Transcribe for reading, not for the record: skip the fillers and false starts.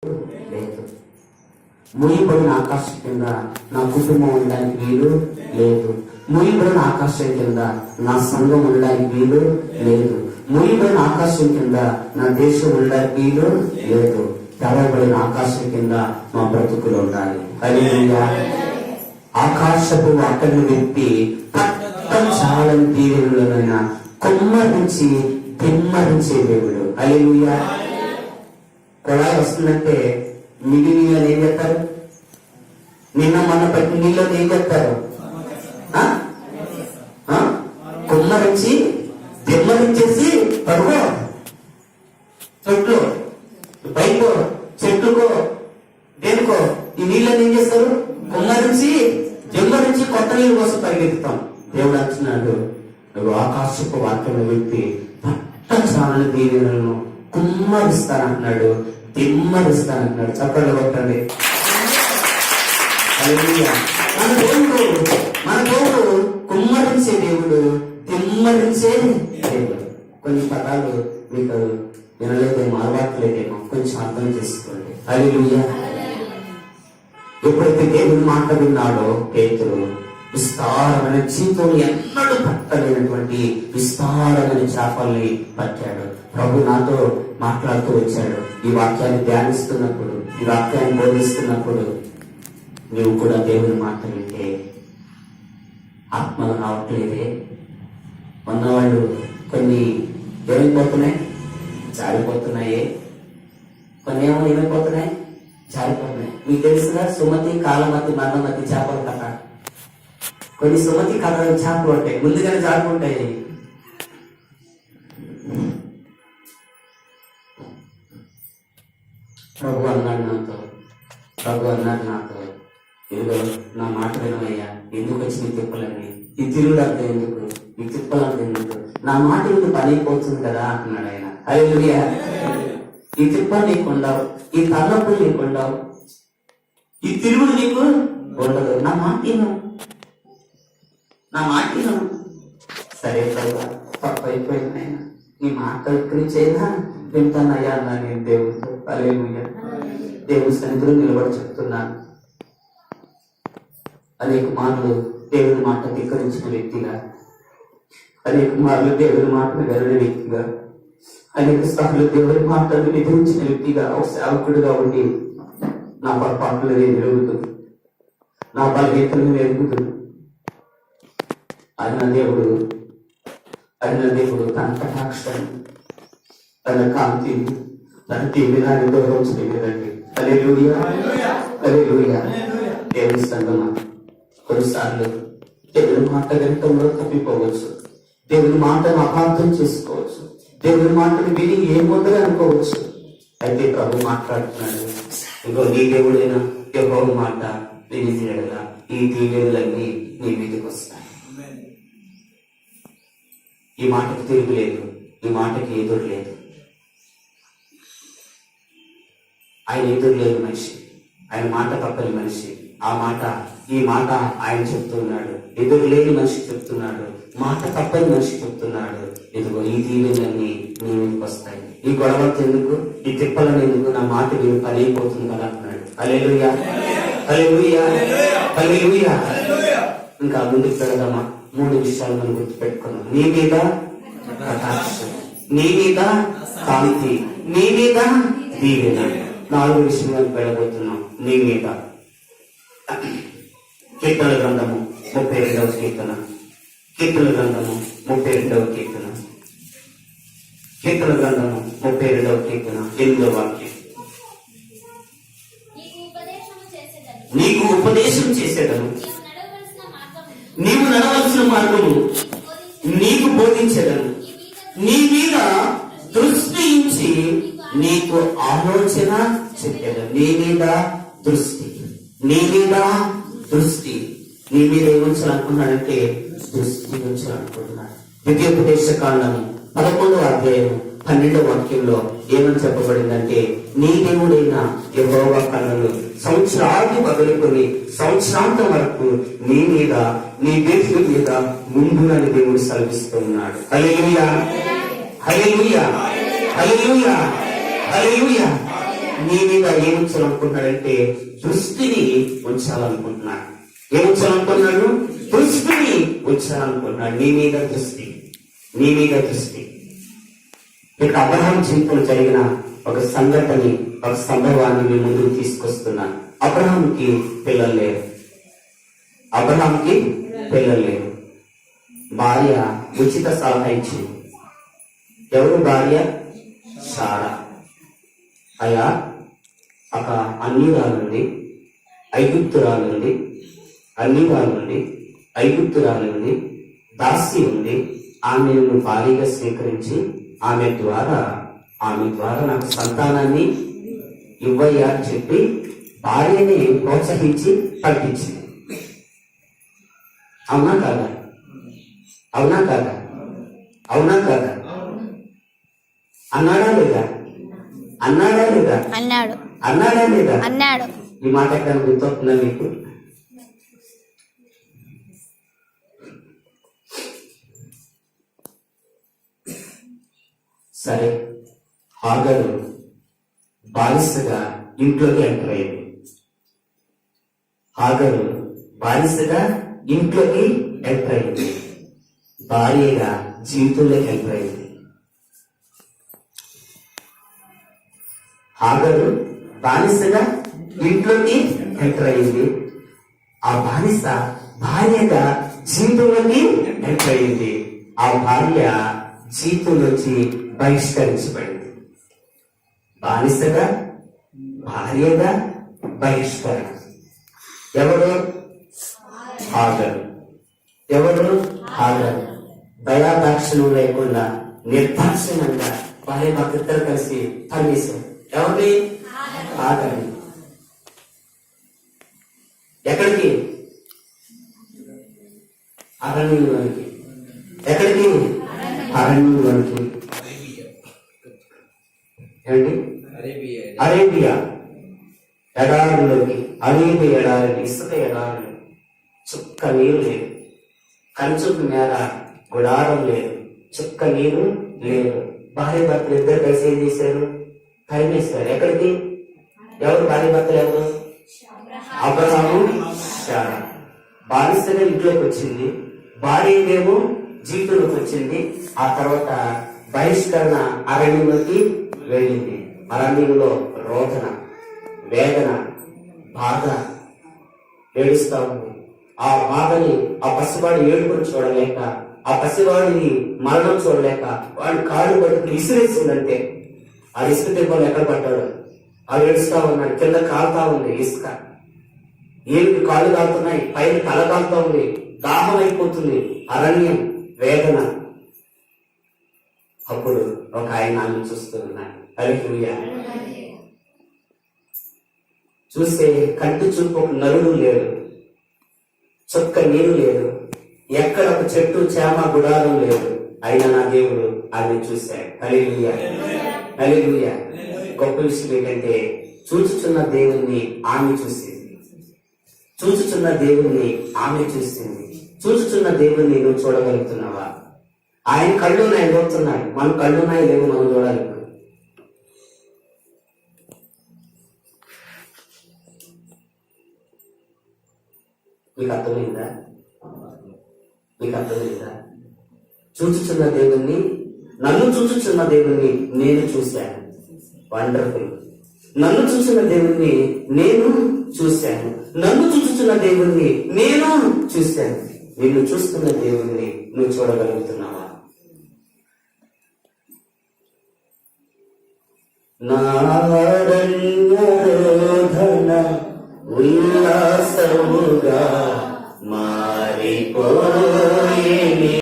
లేదు. ముయ్యబడిన ఆకాశం కింద నా కుటుంబం ఉండడానికి వీలు లేదు. ముయ్యబడిన ఆకాశం కింద నా సంఘం ఉండడానికి వీలు లేదు. ముయ్యబడిన ఆకాశం కింద నా దేశం ఉండడానికి వీలు లేదు. తెరవబడిన ఆకాశం కింద మా బ్రతుకులు ఉండాలి. హల్లెలూయా. ఆకాశపు వాటను విప్పి పట్టం చాలని దీవెనలైనా కుమ్మరించి తిమ్మరించే దేవుడు. హల్లెలూయా. కొళాయి వస్తుందంటే మిగిలి నీళ్ళని ఏం చేస్తారు? నిన్న మొన్న పట్టిన నీళ్ళని ఏం చేస్తారు? కుమ్మరించి తిమ్మరించేసి పడుకో, చెట్లు బయటకో, చెట్లుకో, దేనికో ఈ నీళ్ళని ఏం చేస్తారు? కుమ్మరించి జమ్మరించి కొత్త నీళ్ళు కోసం పరిగెత్తుతాం. దేవుడు అంటున్నాడు, నువ్వు ఆకాశపు వాక్యం వ్యక్తి పట్టచాలని దీవెనలను కుమ్మరిస్తానంటున్నాడు, తిమ్మరిస్తానంటున్నాడు. చప్పట్లు కొట్టండి. మన దేవుడు కుమ్మరించే దేవుడు, తిమ్మరించే దేవుడు. కొన్ని పదాలు మీకు వినలేదేమో, అలవాట్లేదేమో, కొంచెం అర్థం చేసుకోండి. హల్లెలూయా. ఎప్పుడైతే దేవుని మాట విన్నాడో పేతురు విస్తారమైన జీవితంలో ఎన్నడూ పట్టలేనటువంటి విస్తారమైన చేపల్ని పట్టాడు. ప్రభు నాతో మాట్లాడుతూ వచ్చాడు. ఈ వాక్యాన్ని ధ్యానిస్తున్నప్పుడు, ఈ వాక్యాన్ని బోధిస్తున్నప్పుడు నువ్వు కూడా దేవుని మాట వింటే ఆత్మలు రావట్లేదే. ఉన్నవాళ్ళు కొన్ని ఏమైపోతున్నాయి? జారిపోతున్నాయే. కొన్ని ఏమో ఏమైపోతున్నాయి? జారిపోతున్నాయి. మీకు తెలుసుగా సుమతి, కాలమతి, మరణమతి చేపలు కథ. కొన్ని సుమతి కథ చేపలు ఉంటాయి, ముందుగానే జారుకుంటాయి. ప్రభు అన్నాడు నాతో, ఇదిగో నా మాట వినవయ్యా, ఎందుకు వచ్చి నీ తిప్పలన్నీ, ఈ తిరుగుడు అంత ఎందుకు, ఈ తిప్పలంత ఎందుకు, నా మాట ఎందుకు పని అయిపోతుంది కదా అంటున్నాడు ఆయన. హల్లెలూయా. ఈ తిప్పలు నీకు ఉండవు, ఈ తలనొప్పులు నీకు ఉండవు, ఈ తిరుగుడు నీకు ఉండదు. నా మాట సరే ప్రభు, తప్పు అయిపోయింది ఆయన, నీ మాట ఇక్కడి నుంచైనా వింటానయ్యా అన్నా నేను దేవుడితో. హల్లెలూయా. దేవుడి సన్నిధిలో నిలబడి చెప్తున్నాను, అనేక మార్లు దేవుని మాట ధిక్కరించిన వ్యక్తిగా, అనేక మార్లు దేవుని మాటను వెరని వ్యక్తిగా, అనేక సార్లు దేవుని మాటను నిధించిన వ్యక్తిగా, ఒక సేవకుడిగా ఉండి నా పొరపాట్లు నేను ఎరుగుతుంది, నా బలహీనతలను ఎరుగుతుంది. ఆయన దేవుడు తన కటాక్షం, తన కాంతి, తన దీవెనాన్ని దూరంచలేదండి. హల్లెలూయా. హల్లెలూయా. దేవుని సంగమా, కొన్నిసార్లు దేవుని మాట గణితంలో తప్పిపోవచ్చు, దేవుని మాటను అపార్థం చేసుకోవచ్చు, దేవుని మాటను విని ఏముందని అనుకోవచ్చు. అయితే ప్రభు మాట్లాడుతున్నాడు, ఇగో నీ దేవుడైన యెహోవా మాట విని తీరగా ఈ దీవెనలన్నీ నీ మీదకి వస్తాయి. ఈ మాటకి తిరుగు లేదు, ఈ మాటకి ఎదురు లేదు. ఆయన ఎదురు లేదు మనిషి, ఆయన మాట తప్పని మనిషి. ఈ మాట ఆయన చెప్తున్నాడు, ఎదురు లేని మనిషి చెప్తున్నాడు, మాట తప్పని మనిషి చెప్తున్నాడు. ఇదిగో ఈ దీవెనలన్నీ నీ మీదకి వస్తాయి. ఈ గొడవకి ఎందుకు, ఈ తిప్పలను ఎందుకు, నా మాట మీరు పని అయిపోతుంది కదా అంటున్నాడు. హల్లెలూయా. హల్లెలూయా. హల్లెలూయా. ఇంకా ముందుకు పెడదామా? 3 విషయాలు మనం గుర్తుపెట్టుకున్నాం. నీ మీద కటాక్షం, నీ మీద కాంతి, నీ మీద దీవెన. 4 విషయాలు వెళ్ళబోతున్నాం. నీ మీద కీర్తన గ్రంథము 32వ కీర్తన, కీర్తన గ్రంథము 32వ కీర్తన, కీర్తన గ్రంథము 32వ కీర్తన 8వ వాక్యం. నీకు ఉపదేశం చేసేదను, నీవు నడవలసిన మార్గము నీకు బోధించేదను, నీ మీద దృష్టి ఉంచి నీకు ఆలోచన చెప్పేదను. నీ మీద దృష్టి, నీ మీద దృష్టి. నీ మీద ఏముంచాలనుకున్నాడంటే దృష్టి ఉంచాలనుకుంటున్నాడు. ద్వితీయోపదేశ కాండము 11వ అధ్యాయం 12వ వాక్యంలో ఏమని చెప్పబడిందంటే, నీ దేవుడైన యెహోవా కన్నులు సంవత్సరానికి మొదలుకొని సంవత్సరాంతం వరకు నీ మీద, నీ దేశం మీద ముందునని దేవుడు సెలవిస్తున్నాడు. హల్లెలూయా. హల్లెలూయా. హల్లెలూయా. హల్లెలూయా. నీ మీద ఏముంచాలనుకుంటున్నాడంటే దృష్టిని ఉంచాలనుకుంటున్నాడు. ఏముంచాలనుకున్నాడు? దృష్టిని ఉంచాలనుకుంటున్నాడు. నీ మీద దృష్టి, నీ మీద దృష్టి. ఇక్కడ అబ్రహాం జీవితంలో జరిగిన ఒక సంఘటనని, ఒక సందర్భాన్ని మీ ముందుకు తీసుకొస్తున్నాను. అబ్రహాంకి పిల్లలు లేరు. అబ్రహాంకి పిల్లలు లేరు. భార్య ఉచిత సలహా ఇచ్చింది. ఎవరు భార్య? సారా. అయ్యా, ఒక అన్యురాలుండి, ఐగుప్తురాలుండి, అన్యురాలుండి, ఐగుప్తురాలుండి, దాసి ఉంది. ఆమెను భార్యగా స్వీకరించి ఆమె ద్వారా నాకు సంతానాన్ని ఇవ్వయ్యా అని చెప్పి భార్యని ప్రోత్సహించి పంపించింది. అవునా కాదా? అవునా కాదా? అవునా కాదా? అన్నాడా లేదా? అన్నాడా లేదా? అన్నాడు. అన్నాడా లేదా? అన్నాడు. ఈ మాట ఎక్కడ గుర్తొస్తుందా మీకు? సరే, హాగరు బానిసగా ఇంట్లోకి ఎంటర్ అయింది. హాగరు బానిసగా ఇంట్లోకి ఎంటర్ అయింది. భార్యగా జీవితంలోకి ఎంటర్ అయింది. హాగరు బానిసగా ఇంట్లోకి ఎంటర్ అయింది. ఆ బానిస భార్యగా జీవితంలోకి ఎంటర్ అయింది. ఆ భార్య జీవితంలోంచి బహిష్కరించబడింది. బానిసగా, భార్యగా బహిష్కరణ. ఎవరు? హాగరు. ఎవరు? హాగరు. దయాదాక్షిణం లేకుండా నిర్దాక్షిణంగా భార్య భర్తలు కలిసి పనిచేశారు. ఎవరిని? హాగరు. ఎక్కడికి? అరణ్యంలోనికి. ఎక్కడికి? అరణ్యంలోనికి. ఏంటి? అరేబియా ఎడారిలోకి. అరేబియా ఎడారి, ఇసుక ఎడారి, చుక్క నీరు లేదు. కంచుకు మేర గుడారం లేదు. చుక్క నీరు లేదు. భార్య భర్తలు ఇద్దరు కలిసి ఏం చేశారు? పయనిస్తారు. ఎక్కడికి? ఎవరు భార్య భర్తలు? ఎవరు? అబ్రహాము, శారా. బానిసగా ఇంట్లోకి వచ్చింది. భార్య ఏమో జీవితంలోకి వచ్చింది. ఆ తర్వాత బహిష్కరణ అరణ్యంలోకి వెళ్ళింది. అరణ్యంలో రోదన, వేదన, బాధ ఏడుస్తా ఉంది. ఆ బాధని ఆ పసివాడి ఏడుపుని చూడలేక, ఆ పసివాడిని మరణం చూడలేక వాడి కాళ్ళు పట్టుకుని ఇసురేసిందంటే ఆ ఇసుక తిప్పలు ఎక్కడ పట్టాడు? ఆ ఏడుస్తా ఉన్నాడు. కింద కాలుతా ఉంది ఇసుక. ఏమిటి కాళ్ళు కాలుతున్నాయి, పైన తల కాలుతా ఉంది. దాహం అయిపోతుంది. అరణ్యం, వేదన. అప్పుడు ఒక ఆయన ఆమె చూస్తూ ఉన్నాడు. హల్లెలూయా. చూస్తే కంటి చూపు ఒక నరుడు లేడు, చుక్క నీరు లేదు, ఎక్కడ ఒక చెట్టు చేమ గుడారం లేదు. అయినా నా దేవుడు ఆమె చూశాడు. హల్లెలూయా, హల్లెలూయా. గొప్ప విషయం ఏంటంటే చూచుచున్న దేవుణ్ణి ఆమె చూసింది. చూచుచున్న దేవుణ్ణి ఆమె చూసింది. చూచుచున్న దేవుణ్ణి నువ్వు చూడగలుగుతున్నావా? ఆయన కళ్ళు ఉన్నాయి, చూస్తున్నాడు. మన కళ్ళు ఉన్నాయి, లేవు, మనం చూడాలి. మీకు అర్థమైందా? మీకు అర్థమైందా? చూచుచున్న దేవుణ్ణి, నన్ను చూచుచున్న దేవుణ్ణి నేను చూశాను. వండర్ఫుల్. నన్ను చూసిన దేవుణ్ణి నేను చూశాను. నన్ను చూచుచున్న దేవుణ్ణి నేను చూశాను. నిన్ను చూస్తున్న దేవుణ్ణి నువ్వు చూడగలుగుతున్నావా? నారణ్యరోధన ఉల్లాసముగా మారిపో